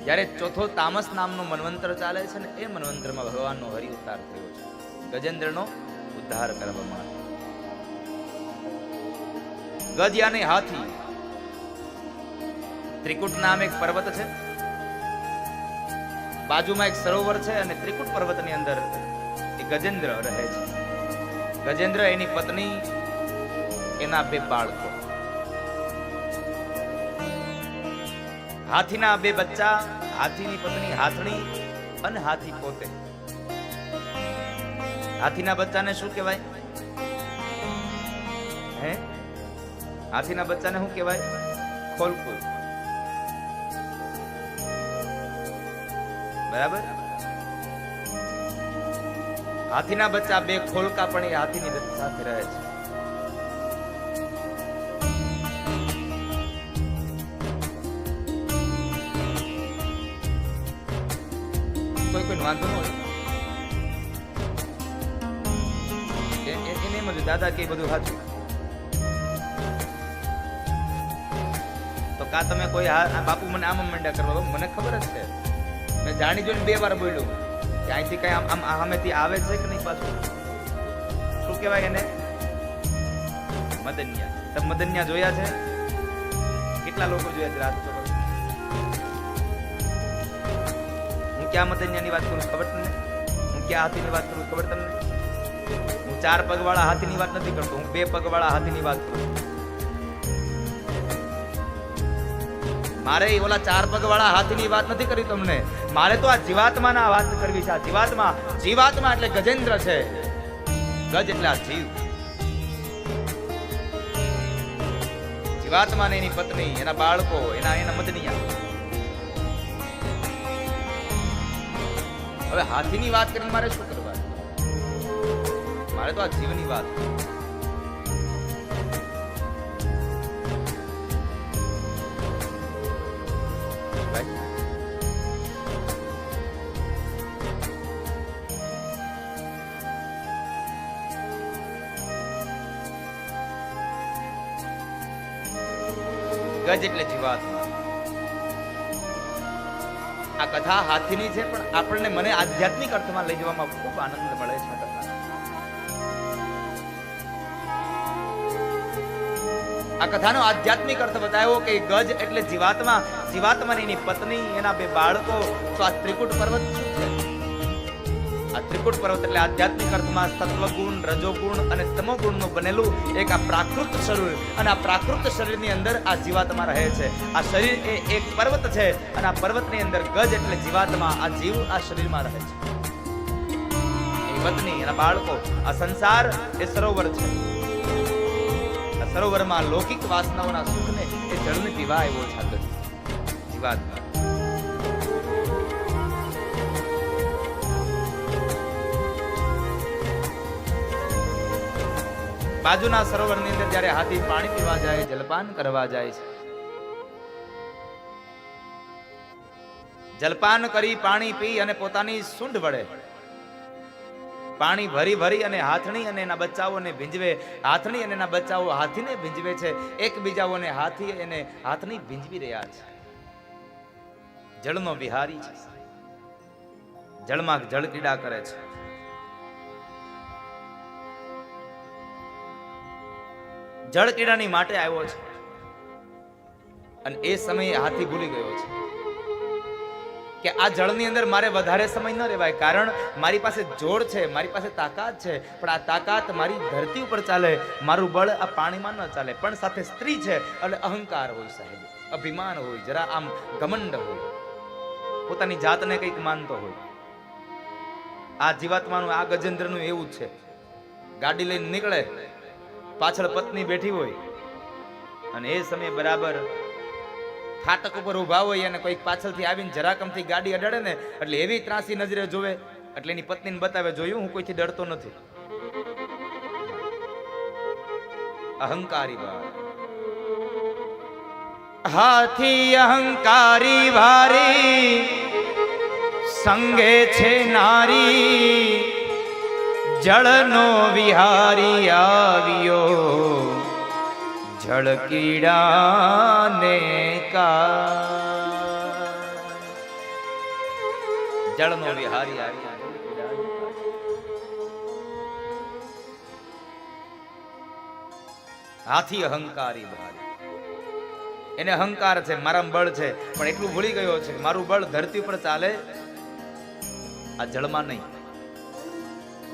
જ્યારે ચોથો તામસ નામનો મન્વંતર ચાલે છે ને, એ મન્વંતરમાં ભગવાનનો હરિ અવતાર થયો છે ગજેન્દ્રનો ઉદ્ધાર કરવા માટે. ગજ યાની હાથી. ત્રિકુટ નામ એક પર્વત છે, બાજુમાં એક સરોવર છે, અને ત્રિકુટ પર્વતની અંદર એ ગજેન્દ્ર રહે છે. ગજેન્દ્ર, એની પત્ની, એના 2 બાળકો, હાથીના 2 બચ્ચા, હાથીની પત્ની હાથણી અને હાથી પોતે. હાથીના બચ્ચાને શું કહેવાય? હે, હાથીના બચ્ચાને શું કહેવાય? ખોલકુલ. બરાબર. હાથીના બચ્ચા 2 ખોલકા પણ એ હાથીની સાથે રહે છે. કોઈ વાંધો ન હોય એને એમ જ દાદા કે બધું સાચું. તો કા તમે કોઈ બાપુ મને આમ મંડ્યા કરવા? મને ખબર જ છે, મેં જાણી જોઈને 2 વાર બોલ્યું કે અહીંથી કઈ આમ સામેથી આવે છે કે નહીં. પાછું શું કહેવાય એને? મદન્યા. તમે મદન્યા જોયા છે? કેટલા લોકો જોયા છે? રાત ચોકડ. હું ક્યાં મદન્યાની વાત કરું ખબર તમને? હું ક્યાં હાથીની વાત કરું ખબર તમને? હું 4 પગવાળા હાથીની વાત નથી કરતો, હું 2 પગવાળા હાથીની વાત કરું. મારે ઓલા 4 પગવાળા હાથીની વાત નથી કરી તમને. મારે તો આ જીવાત્માના વાત કરવી છે. આ જીવાત્મા, જીવાત્મા એટલે ગજેન્દ્ર છે. ગજ એટલે આ જીવ. જીવાત્મા ને એની પત્ની, એના બાળકો, એના મદનિયા. હવે હાથીની વાત કરીને મારે શું કરવા? મારે તો આ જીવની વાત. ગજ એટલે જીવાત્મા. આ કથા હાથીની છે, પણ આપણને, મને આધ્યાત્મિક અર્થમાં લઈ જવામાં ખૂબ આનંદ મળે છે. આ કથાનો આધ્યાત્મિક અર્થ બતાવ્યો કે ગજ એટલે જીવાત્મા, જીવાત્માની એની પત્ની, એના 2 બાળકો. તો આ ત્રિકુટ પર્વત શું છે? આ ત્રિકુટ પર્વત એટલે આધ્યાત્મિક અર્થમાં સત્વગુણ, રજોગુણ અને તમોગુણનું બનેલું એક આ પ્રાકૃત શરીર. અને આ પ્રાકૃત શરીરની અંદર આ જીવાત્મા રહે છે. આ શરીર એ એક પર્વત છે, અને આ પર્વતની અંદર ગજ એટલે જીવાત્મા, આ જીવ આ શરીરમાં રહે છે. એની પત્ની, એના બાળકો. આ સંસાર એ સરોવર છે. આ સરોવરમાં લૌકિક વાસનાઓના સુખને એ જળને પીવા આવ્યો છે જીવાત્મા. બાજુના સરોવરની અંદર જ્યારે હાથી પાણી પીવા જાય, જલપાન કરવા જાય છે, જલપાન કરી પાણી પી અને પોતાની સૂંઢ વડે પાણી ભરી ભરી અને હાથણી અને એના બચ્ચાઓને ભીંજવે. હાથણી અને એના બચ્ચાઓ હાથીને ભીંજવે છે. એકબીજાઓને હાથી અને હાથણી ભીંજવી રહ્યા છે. જળનો વિહારી છે, જળમાં જળ ક્રીડા કરે છે. જળ ક્રીડાની માટે આવ્યો છે. અને એ સમયે હાથી ભૂલી ગયો છે કે આ જળની અંદર મારે વધારે સમય ન રહેવાય, કારણ મારી પાસે જોર છે, મારી પાસે તાકાત છે, પણ આ તાકાત મારી ધરતી ઉપર ચાલે, મારું બળ આ પાણીમાં ન ચાલે. પણ સાથે સ્ત્રી છે એટલે અહંકાર હોય સાહેબ, અભિમાન હોય, જરા આમ ઘમંડ હોય, પોતાની જાતને કંઈક માનતો હોય. આ જીવાત્માનું, આ ગજેન્દ્રનું એવું જ છે. ગાડી લઈને નીકળે, પાછળ પત્ની બેઠી હોય, અને એ સમયે બરાબર ફાટક ઉપર ઉભા હોય અને કોઈક પાછળથી આવીને જરાકમથી ગાડી અડાડે ને, એટલે એવી ત્રાસી નજરે જોવે, એટલે એની પત્નીને બતાવે, જોયું હું કોઈથી ડરતો નથી. અહંકારી બાળ. હાથી અહંકારી ભારી, સંગે છે નારી, જળનો વિહારી આવ્યો, જળ કીડાને કા. જળનો વિહારી આવી હાથી અહંકારી ભારી. એને અહંકાર છે, મારામાં બળ છે, પણ એટલું ભૂલી ગયો છે કે મારું બળ ધરતી ઉપર ચાલે, આ જળમાં નહીં.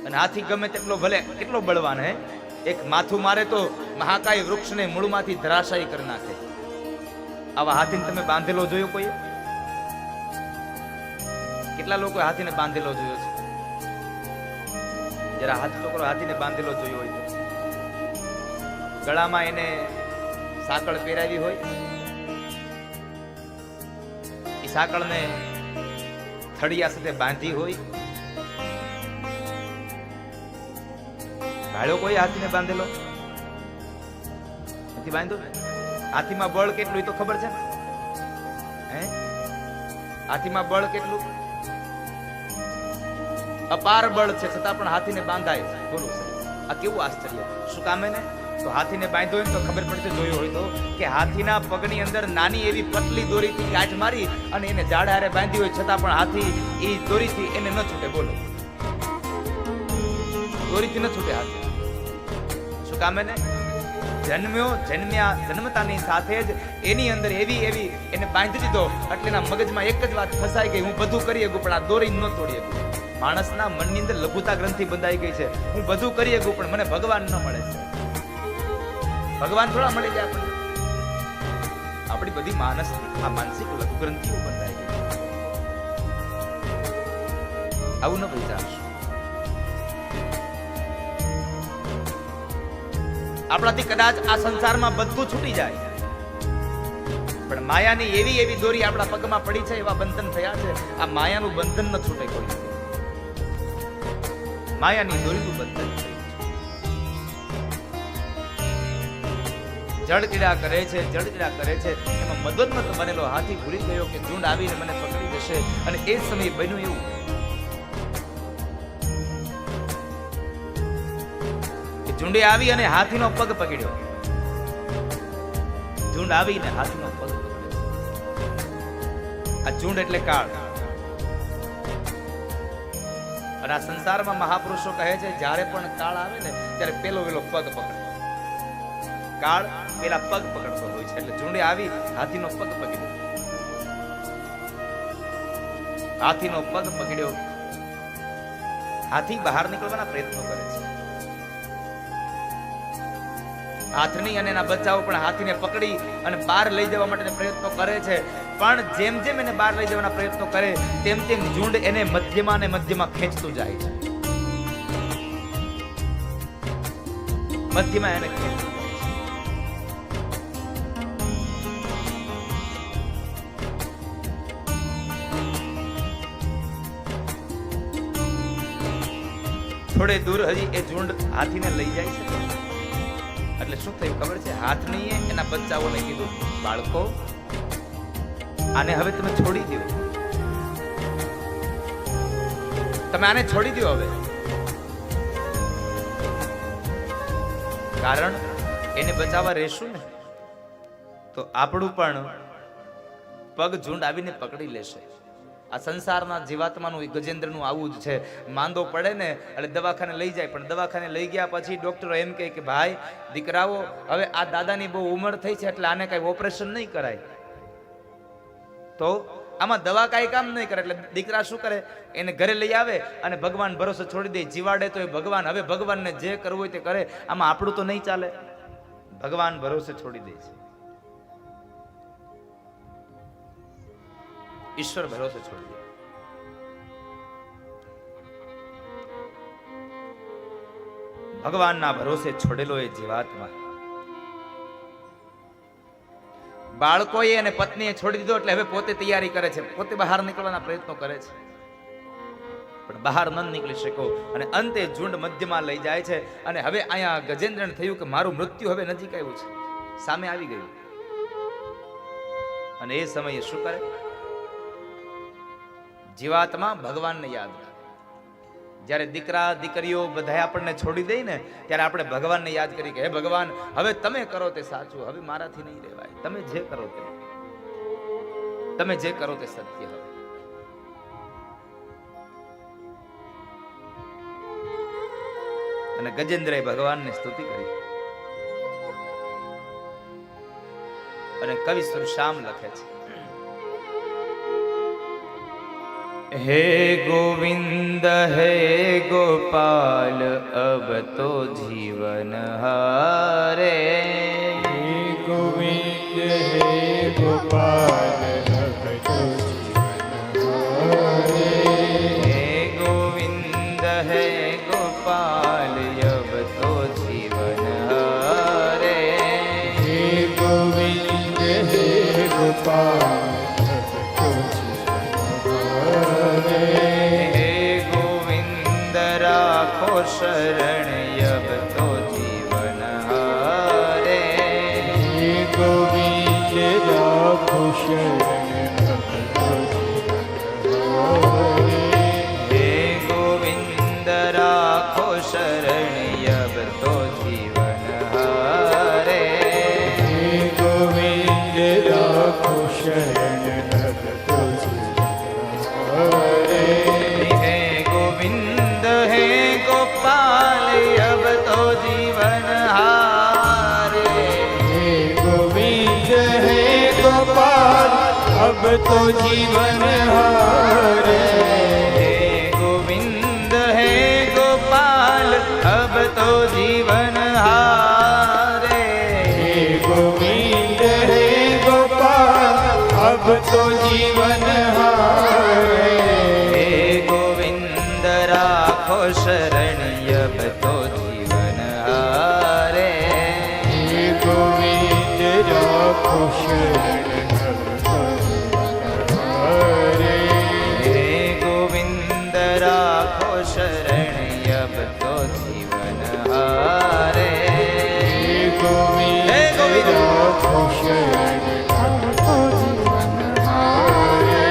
અને હાથી ગમે તેટલો ભલે કેટલો બળવાન હે, એક માથું મારે તો મહાકાય વૃક્ષને મૂળમાંથી ધરાશાયી કરી નાખે. આવા હાથીને તમે બાંધેલો જોયો કોઈ? કેટલા લોકો હાથીને બાંધેલો જોયો છે? જરા હાથ છોકરો હાથીને બાંધેલો જોયો હોય તો ગળામાં એને સાંકળ પહેરાવી હોય, એ સાંકળને થળિયા સાથે બાંધી હોય. ભાડ્યો કોઈ હાથીને બાંધેલો નથી? બાંધ્યો. હાથીમાં બળ કેટલું એ તો ખબર છે ને? હે, હાથીમાં બળ કેટલું? અપાર બળ છે, છતાં પણ હાથીને બાંધાય છે. બોલો આ કેવું આશ્ચર્ય! શું કામે ને? તો હાથીને બાંધ્યો હોય તો ખબર પડશે, જોયું હોય તો, કે હાથીના પગની અંદર નાની એવી પતલી દોરીથી ગાંઠ મારી અને એને ઝાડ હારે બાંધી હોય, છતાં પણ હાથી એ દોરીથી એને ન છૂટે. બોલો, દોરીથી ન છૂટે હાથી. શું કામે ને? જન્મતાની સાથે જ એની અંદર એવી એને બાંધી દીધો, એટલે એના મગજમાં એક જ વાત ફસાઈ ગઈ, હું બધું કરી શકું પણ આ દોરી ન તોડી શકું. માણસના મનની અંદર લઘુતા ગ્રંથિ બંધાઈ ગઈ છે, હું બધું કરી શકું પણ મને ભગવાન ન મળે છે. ભગવાન થોડા મળી જાય આપણને? આપણી બધી માનસિક લઘુ ગ્રંથિઓ બંધાઈ ગઈ. આવું ન વિચારશો. આપણાથી કદાચ આ સંસારમાં બધું છૂટી જાય, પણ માયાની એવી દોરી આપણા પગમાં પડી છે, એવા બંધન થયા છે. આ માયાનું બંધન ન છૂટે કોઈ. માયાની દોરીનું બંધન છે. જળકીડા કરે છે, એમાં મદદમત બનેલો હાથી ભૂલી ગયો કે ઝુંડ આવીને મને પકડી જશે. અને એ સમયે બન્યું એવું કે ઝુંડે આવી અને હાથીનો પગ પકડ્યો. ઝુંડ આવીને હાથીનો પગ પકડ્યો. આ ઝુંડ એટલે કાળ. અને આ સંસારમાં મહાપુરુષો કહે છે, જ્યારે પણ કાળ આવે ને ત્યારે પેલો પગ પકડે. કાળ પેલા પગ પકડતો હોય છે. એટલે ઝુંડે આવી હાથીનો પગ પકડ્યો. હાથીનો પગ પકડ્યો. હાથી બહાર નીકળવાના પ્રયત્નો કરે છે. હાથની અને એના બચ્ચાઓ પણ હાથીને પકડી અને બહાર લઈ જવા માટે પ્રયત્નો કરે છે. પણ જેમ જેમ એને બહાર લઈ જવાના પ્રયત્નો કરે તેમ ઝુંડ એને મધ્યમાં ખેંચતું જાય છે. મધ્યમાં એને ખેંચતું. થોડે દૂર હજી એ ઝુંડ હાથીને લઈ જાય છે. એટલે શું થયું ખબર છે? હાથનીએ એના બચ્ચાઓને કીધું, બાળકો, આને હવે તમે છોડી દો. તમે આને છોડી દો હવે. કારણ એને બચાવવા રહેશું ને તો આપણું પણ પગ ઝુંડ આવીને પકડી લેશે. આ સંસારના જીવાત્માનું ગજેન્દ્રનું આવું જ છે. માંદો પડે ને એટલે દવાખાને લઈ જાય, પણ દવાખાને લઈ ગયા પછી ડોક્ટરો એમ કહે કે ભાઈ દીકરાઓ, હવે આ દાદાની બહુ ઉંમર થઈ છે એટલે આને કઈ ઓપરેશન નહીં કરાય. તો આમાં દવા કાંઈ કામ નહીં કરે. એટલે દીકરા શું કરે? એને ઘરે લઈ આવે અને ભગવાન ભરોસે છોડી દે. જીવાડે તો એ ભગવાન, હવે ભગવાનને જે કરવું હોય તે કરે. આમાં આપણું તો નહીં ચાલે. ભગવાન ભરોસે છોડી દે છે. ઈશ્વર ભરોસે છોડી દે. ભગવાનના ભરોસે છોડેલો એ જીવાત્મા. બાળકોએ અને પત્નીએ છોડી દીધો એટલે હવે પોતે તૈયારી કરે છે, પોતે બહાર નીકળવાના પ્રયત્નો કરે છે, પણ બહાર ન નીકળી શકો. અને અંતે ઝુંડ મધ્યમાં લઈ જાય છે. અને હવે અહીંયા ગજેન્દ્રને થયું કે મારું મૃત્યુ હવે નજીક આવ્યું છે, સામે આવી ગયું. અને એ સમયે શું કરે? જીવાત્મા ભગવાનને યાદ કરે. જ્યારે દીકરા દીકરીઓ બધા આપણને છોડી દે ને ત્યારે આપણે ભગવાનને યાદ કરી કે હે ભગવાન, હવે તમે કરો તે સાચું, હવે મારાથી નહીં રહેવાય. તમે જે કરો તે સત્ય. હવે અને ગજેન્દ્રએ ભગવાનની સ્તુતિ કરી. અને કવિ સુરશ્યામ લખે છે, हे गोविंद हे गोपाल अब तो जीवन हारे. हे गोविंद हे गोपाल अब तो जीवन हारे. हे गोविंद हे गोपाल अब तो जीवन हारे. हे गोविंद हे गोपाल शरण अब तो जीवन हारे. हे गोविंद राखो शरण अब तो जीवन हारे. हे गोविंद राखो शरण अब तो जीवन हारे. हे गोविंद राखो शरण अब तो जीवन हारे. हे गोविंद हे गोपाल अब तो जीवन हारे. हे गोविंद हे गोपाल अब तो जीवन हारे. हे गोविंद हे गोपाल अब तो जीवन हारे. हे गोविंद हे गोपाल अब तो जीवन हारे. हे गोविंद राखो शरण अब तो जीवन हारे. हे गोविंद राखो शरण अब तो जीवन हारे. हे गोविंद राखो शरण अब तो जीवन हारे. हे गोविंद राखो शरण अब तो जीवन हारे.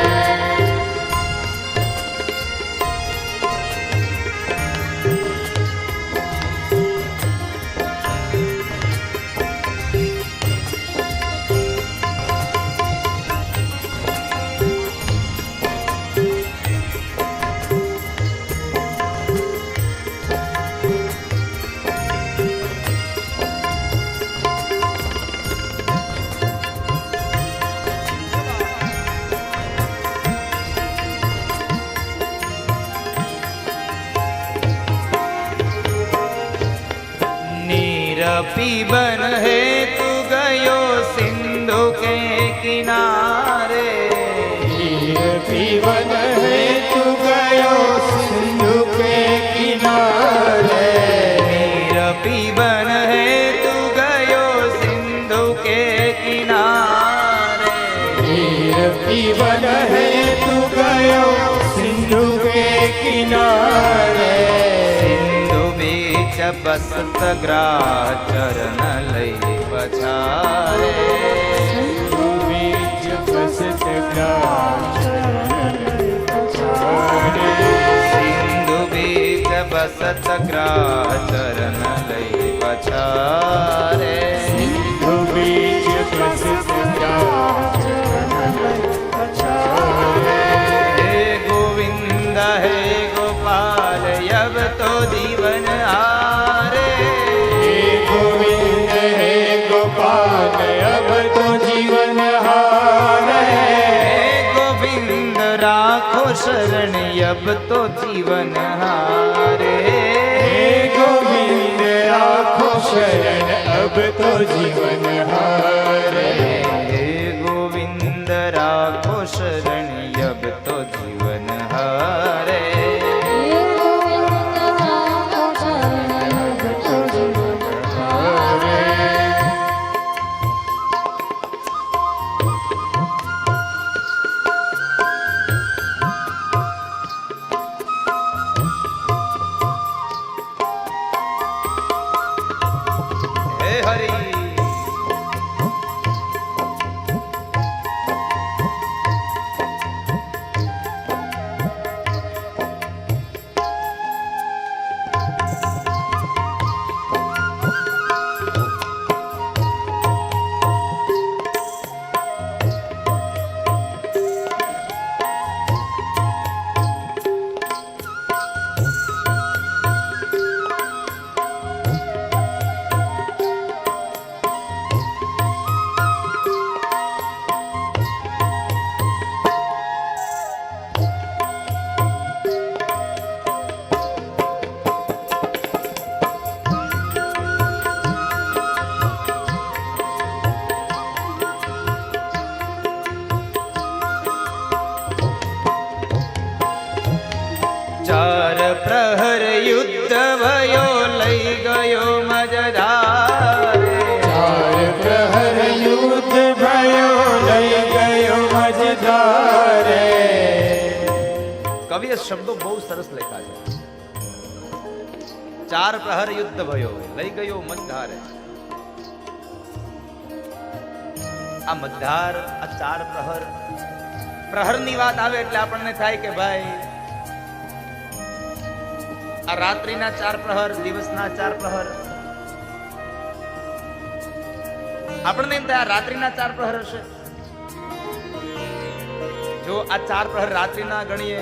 पीबन है तू गयो सिंधु के किनारे. नीर पीवन है तू गयो सिंधु के किनारे. नीर पीबन है तू गयो सिंधु के किनारे. नीर पीवन है तू गयो सिंधु के किनारे. सिंधु बीच बसत ग्राह चरण लई पछारे. सिंधु बीच बसत ग्राह चरण लई पछारे. सिंधु बीच बसत ग्राह चरण लई पछारे. सिंधु बीच बसत ग्राह चरण लई पछारे. हे गोविंद हे गोपाल अब तो जीवन हारे. हे गोविंद हे गोपाल अब तो जीवन हारे. हे गोविंद राखो शरण अब तो जीवन हारे. हे गोविंद राखो शरण अब तो जीवन हारे. हे गोविंद राखो शरण अब तो जीवन हारे. हे हरि. પ્રહર યુદ્ધ ભયો લઈ ગયો મજધારે. ચાર પ્રહર યુદ્ધ ભયો લઈ ગયો મજધારે. કવિએ શબ્દો બહુ સરસ લખ્યા છે. ચાર પ્રહર યુદ્ધ ભયો લઈ ગયો મજધારે. આ મજધાર, આ ચાર પ્રહર, પ્રહરની વાત આવે એટલે આપણને થાય કે ભાઈ આ રાત્રિના ચાર પ્રહર, દિવસના ચાર પ્રહર. આપણને એમ થાય આ રાત્રિના ચાર પ્રહર હશે. જો આ ચાર પ્રહર રાત્રિના ગણીએ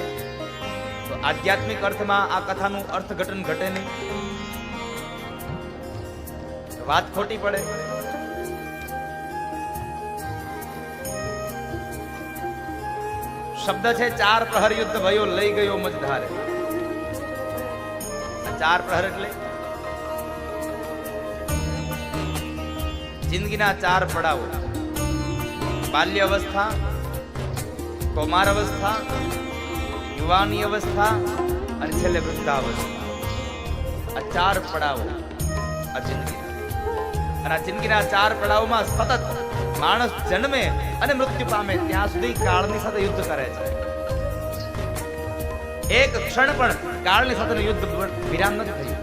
તો આધ્યાત્મિક અર્થમાં આ કથાનું અર્થઘટન ઘટે નહીં, વાત ખોટી પડે. શબ્દ છે ચાર પ્રહર યુદ્ધ ભયો લઈ ગયો મજધારે. ચાર પ્રહર એટલે જિંદગીના ચાર પડાવો: બાલ્ય અવસ્થા, કૌમાર અવસ્થા, યુવાની અવસ્થા અને છેલ્લે વૃદ્ધાવસ્થા. આ ચાર પડાવો આ જિંદગી. અને આ જિંદગીના ચાર પડાવમાં સતત માણસ જન્મે અને મૃત્યુ પામે ત્યાં સુધી કાળની સાથે યુદ્ધ કરે છે. એક ક્ષણ પણ કાળની સાથેનું યુદ્ધ વિરામ નથી થયું.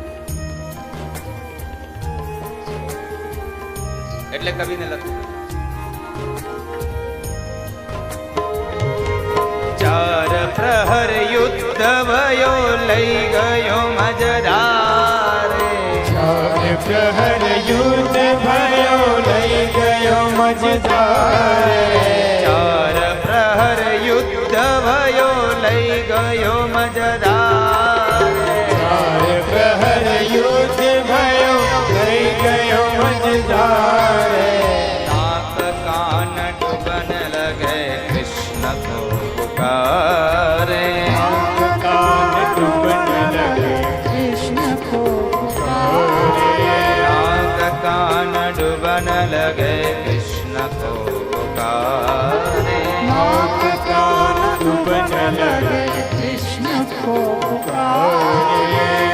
એટલે કવિને લખ્યું ચાર પ્રહર યુદ્ધ ભયો લઈ ગયો મજધારે. ચાર પ્રહર યુદ્ધ ભયો લઈ ગયો મજધારે. ચાર પ્રહર યુદ્ધ ભયો લઈ ગયો મજધારે. ચાર પ્રહર યુદ્ધ ભયો લઈ ગયો મજધારે. નાક કાન ડૂબન લગે કૃષ્ણ કો પુકારે. આંખ કાન ડૂબન લગે કૃષ્ણ કો પુકારે. નાક કાન ડૂબન લગે કૃષ્ણ કો પુકારે. આંખ કાન ડૂબન લગે કૃષ્ણ કો પુકારે.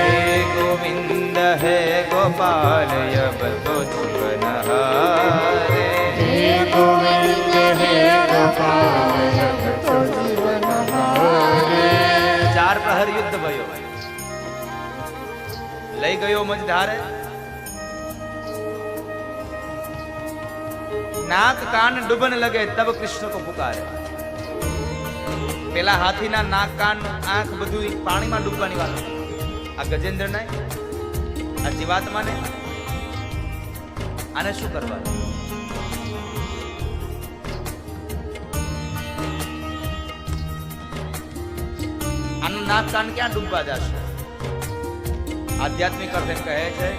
હે ગોવિંદ હે ગોપાલ અબ તો જીવન હારે. હે ગોવિંદ હે ગોપાલ અબ તો જીવન હારે. ચાર પ્રહર યુદ્ધ ભયો લઈ ગયો મજધારે. નાક કાન ડૂબન લગે તબ કૃષ્ણ કો પુકારે. પેલા હાથીના નાક કાન આંખ બધું પાણીમાં ડૂબવાની વાત. આ ગજેન્દ્ર ને આ જીવાત્માને આને શું કરવાનું? આનું નાક કાન ક્યાં ડૂબવા જશે? આધ્યાત્મિક અર્થ એમ કહે છે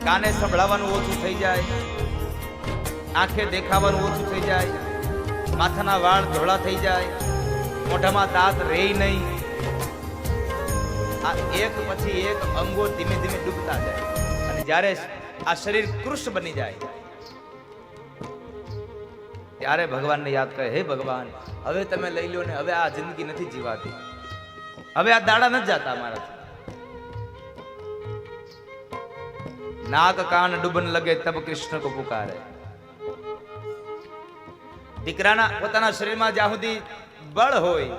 કાને સંભળાવવાનું ઓછું થઈ જાય, આંખે દેખાવાનું ઓછું થઈ જાય, માથાના વાળ ધોળા થઈ જાય, મોઢામાં દાંત રહે નહીં. આ એક પછી એક અંગો ધીમે ધીમે ડૂબતા જાય અને જ્યારે આ શરીર કૃષ્ણ બની જાય ત્યારે ભગવાનને યાદ કરે, હે ભગવાન હવે તમે લઈ લો ને, હવે આ જિંદગી નથી જીવાતી, હવે આ દાડા નથી જાતા મારાથી. નાક કાન ડૂબન લગે તબ કૃષ્ણ કો પુકારે. દીકરાના પોતાના શરીરમાં જ્યાં સુધી બળ હોય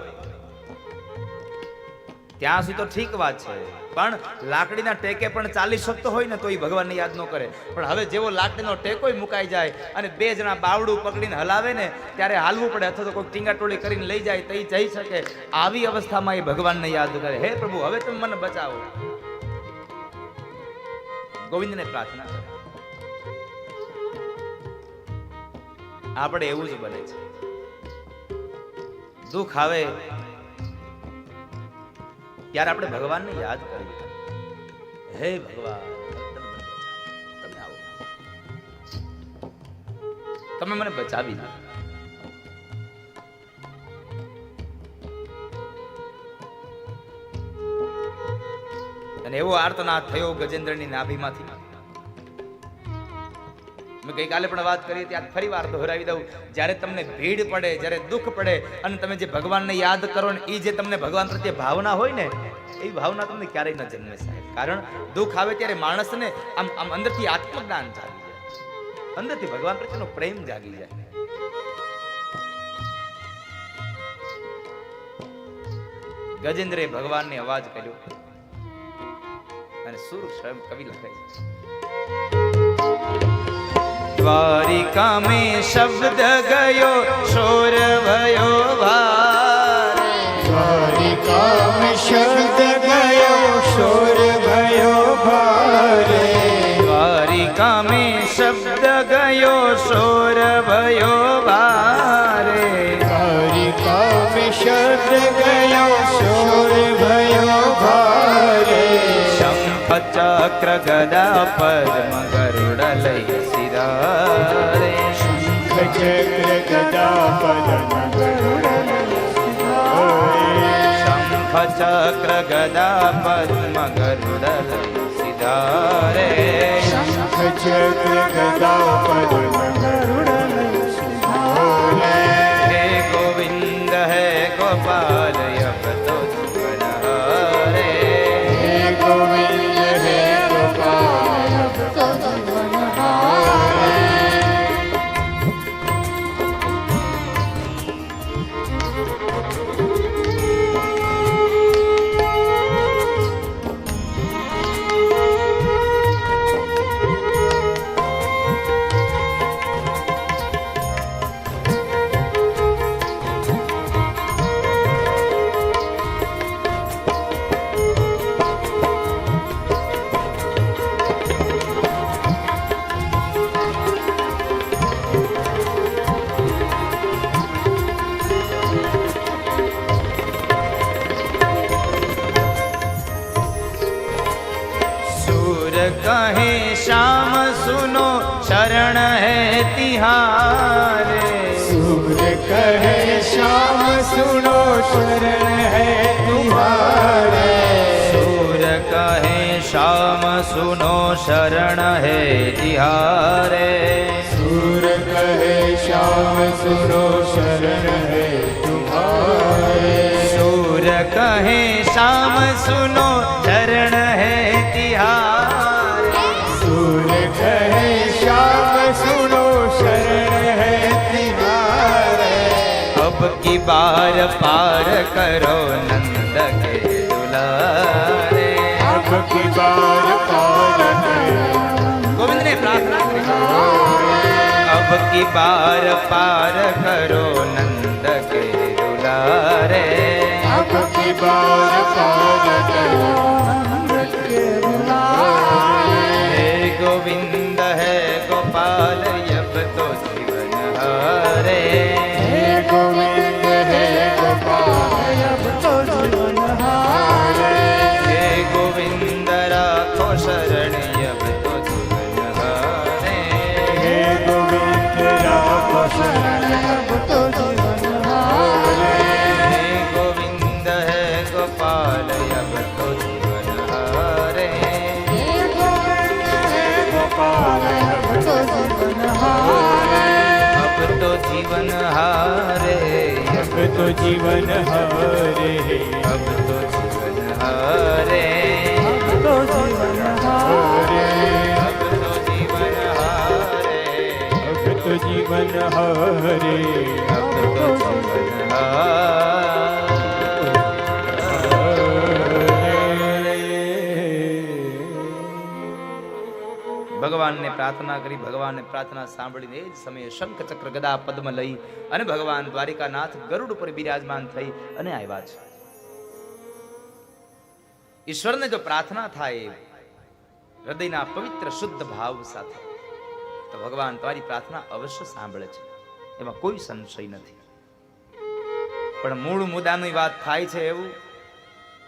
ત્યાં સુધી તો ઠીક વાત છે, પણ લાકડીના ટેકે પણ ચાલી શકતો હોય ને તો એ ભગવાનને યાદ ન કરે. પણ હવે જેવો લાકડીનો ટેકોય મુકાઈ જાય અને બે જણા બાવડું પકડીને હલાવે ને ત્યારે હાલવું પડે, અથવા તો કોઈ ટીંગાટોળી કરીને લઈ જાય તો જઈ શકે. આવી અવસ્થામાં એ ભગવાનને યાદ કરે, હે પ્રભુ હવે તમે મને બચાવો. ગોવિંદને પ્રાર્થના કરે. આપણે એવું જ બને છે, દુઃખ આવે ત્યારે આપણે ભગવાનને યાદ કરીએ, હે ભગવાન તમે આવો, તમે મને બચાવી દો. અને એવો આર્તનાદ થયો ગજેન્દ્રની નાભીમાંથી. મેં મેં ગઈકાલે પણ વાત કરી હતી, આજ ફરી વાર દોહરાવી દઉં. જ્યારે તમને ભીડ પડે, જ્યારે દુઃખ પડે અને તમે જે ભગવાનને યાદ કરો ને એ જે તમને ભગવાન પ્રત્યે ભાવના હોય ને એવી ભાવના તમને ક્યારેય ન જન્મે સાહેબ. કારણ દુઃખ આવે ત્યારે માણસને આમ આમ અંદરથી આત્મજ્ઞાન જાગી જાય, અંદરથી ભગવાન પ્રત્યેનો પ્રેમ જાગી જાય. ગજેન્દ્રે ભગવાનને અવાજ કર્યો અને સુર સ્વયં કવિ લખે છે. દ્વારિકા में शब्द गयो शोर भयो भार, द्वारिका में शब्द गयो शोर भयो भारे, द्वारिका में शब्द गयो शोर भयो भारे, द्वारिका में शब्द गयो शोर भयो भारे, शंख चक्र गदा पद्म गरुड़ लई सिधारे, शंख चक्र गदा पद्म गरुड़ लई सिधारे, शंख चक्र गदा पद्म गरुड़ लई सिधारे, शंख चक्र गदा पद्म गरुड़ लई सिधारे, हे गोविंद है गोपाल अब तो जीवन हारे, हे गोविंद हे गोपाल अब तो जीवन हारे, सूर कहे श्याम सुनो शरण है तिहारे, सूर कहे श्याम सुनो शरण है तुम्हारे, सूर कहे श्याम सुनो शरण है तिहारे, सूर कहे श्याम सुनो शरण है तुम्हारे, सूर कहे श्याम सुनो शरण है तिहारे, सूर कहे श्याम सुनो शरण है तुम्हारे, अब की बार पार करो नंद के दुलारे, अब की बार पार करो, गोविंद ने प्रार्थना की, अब की बार पार करो नंद के दुलारे, अब की बार पार करो नंद के दुलारे, हे गोविंद है गोपाल अब तो जीवन हारे, हे गोविंद हे गोपाल अब तो जीवन हारे, हे गोविंद राखो शरण अब तो जीवन हारे, हे गोविंद राखो शरण अब तो जीवन हारे, हे गोविंद है गोपाल अब तो जीवन हारे, हे गोविंद हे गोपाल अब तो जीवन हारे, अब तो जीवन हारे, अब तो जीवन हारे, अब तो जीवन हारे, अब तो जीवन हारे, अब तो जीवन हारे, अब तो जीवन हारे, अब तो जीवन ભગવાનને પ્રાર્થના કરી, ભગવાનને પ્રાર્થના સાંભળીને એ જ સમયે શંખ ચક્ર ગદા પદ્મ લઈ અને ભગવાન દ્વારિકાનાથ ગરુડ ઉપર બિરાજમાન થઈ અને આવ્યા છે. ઈશ્વરને જો પ્રાર્થના થાય હૃદયના પવિત્ર શુદ્ધ ભાવ સાથે તો ભગવાન તમારી પ્રાર્થના અવશ્ય સાંભળે છે, એમાં કોઈ સંશય નથી. પણ મૂળ મુદ્દાની વાત થાય છે એવું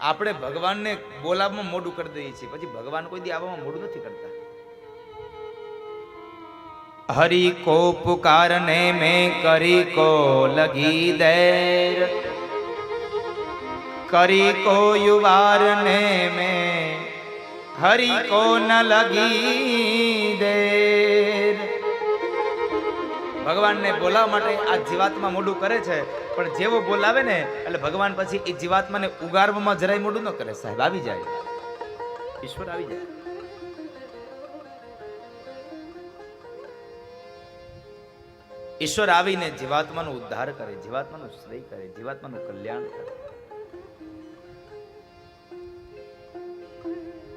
આપણે ભગવાનને બોલાવવામાં મોડું કરી દઈએ છીએ, પછી ભગવાન કોઈ દી આવવામાં મોડું નથી કરતા. हरि को पुकारने में करी को लगी देर, करी को युवारने में हरि को न लगी देर, ભગવાનને બોલાવવા માટે આ જીવાત્મા મોઢું કરે છે, પણ જેવો બોલાવે ને એટલે ભગવાન પછી એ જીવાત્માને ઉગારવામાં જરાય મોઢું ન કરે. સાહેબ આવી જાય, ઈશ્વર આવી જાય. ઈશ્વર આવીને જીવાત્માનો ઉદ્ધાર કરે, જીવાત્માનો શ્રેય કરે, જીવાત્માનું કલ્યાણ કરે.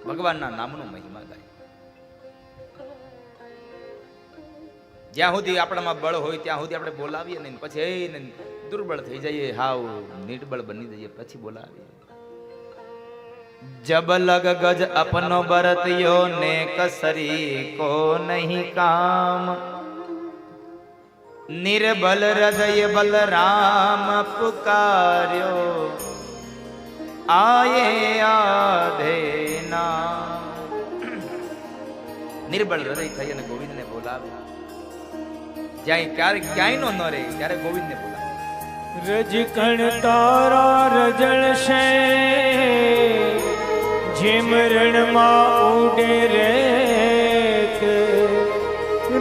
ભગવાનના નામનો મહિમા ગાય. જ્યાં સુધી આપણામાં બળ હોય ત્યાં સુધી આપણે બોલાવીએ નહીં, પછી દુર્બળ થઈ જઈએ, હાવ નિર્બળ બની જઈએ, પછી બોલાવીએ. જબ લગ ગજ અપનો બરતિયો ને કસરી કો નહીં કામ, નિર્બલ હૃદય બલરામ પુકાર્યો, આયે આધેના. નિર્બળ હૃદય થઈ અને ગોવિંદને બોલાવે. જ્યાં ક્યાંય નો રહે ત્યારે ગોવિંદને બોલાવે. રજકણ તારા રજળશે, જેમ રણમાં ઉડે રેત.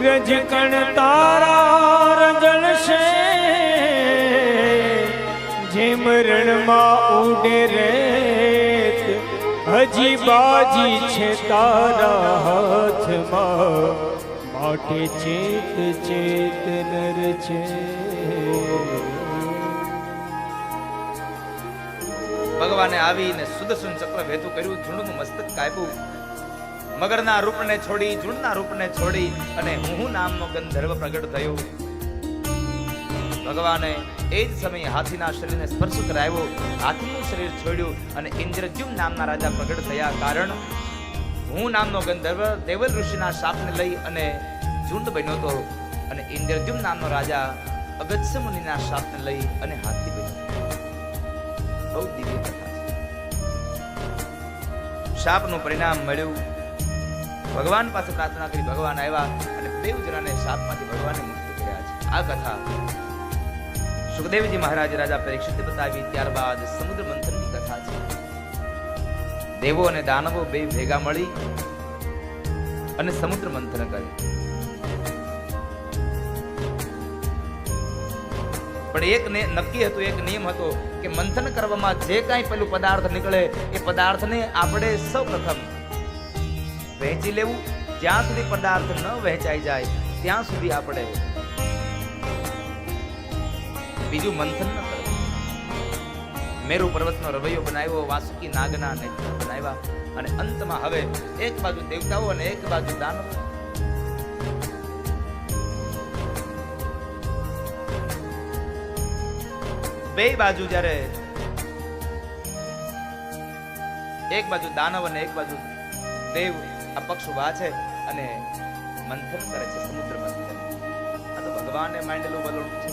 રજકણ તારા રજળશે, જેમ રણમાં ઉડે રેત. હજી બાજી છે તારા હાથમાં, માટે ચેત ચેત નર છે. ભગવાને આવીને સુદર્શન ચક્ર વહેતું કર્યું, ઝુંડનું મસ્તક કાપ્યું. મગરના રૂપને છોડી, ઝુંડના રૂપને છોડી અને હું નામનો ગંધર્વ પ્રગટ થયો. ભગવાને એ જ સમયે હાથીના શરીરને સ્પર્શ કરાવ્યો, હાથીનું શરીર છોડ્યું અને ઇન્દ્રદ્યુમ્ન નામના રાજા પ્રગટ થયા. કારણ હું નામનો ગંધર્વ દેવલ ઋષિના શાપને લઈ અને ઝુંડ બન્યો હતો, અને ઇન્દ્રદ્યુમ્ન નામનો રાજા અગસ્ત્ય મુનિના શાપને લઈ અને હાથી બન્યો. બહુ દિવ્ય કથા છે. શાપનું પરિણામ મળ્યું. ભગવાન પાસે પ્રાર્થના કરી, ભગવાન આવ્યા અને દેવ જનાને શાપમાંથી ભગવાને મુક્ત કર્યા છે. આ કથા સુખદેવજી મહારાજ રાજા પરીક્ષિતે બતાવી. ત્યારબાદ સમુદ્ર મંથનની કથા છે. દેવો અને દાનવો બે ભેગા મળી અને સમુદ્ર મંથન કરે. પણ એક નક્કી હતું, એક નિયમ હતો કે મંથન કરવામાં જે કાંઈ પેલું પદાર્થ નીકળે એ પદાર્થને આપણે સૌપ્રથમ વહેંચી લેવું. જ્યાં સુધી પદાર્થ ન વહેંચાઈ જાય ત્યાં સુધી આપણે બીજું મંથન ન કરવું. મેરુ પર્વતનો રવૈયો બનાવ્યો, વાસુકી નાગના નેત્ર બનાવ્યા, અને અંતમાં હવે એક બાજુ દેવતાઓ અને એક બાજુ દાનવો. બે બાજુ જ્યારે એક બાજુ દાનવ અને એક બાજુ દેવ આ પક્ષ ઉભા છે અને મંથન કરે છે, સમુદ્ર મંથન. આ તો ભગવાને માંડેલું વલોણું છે.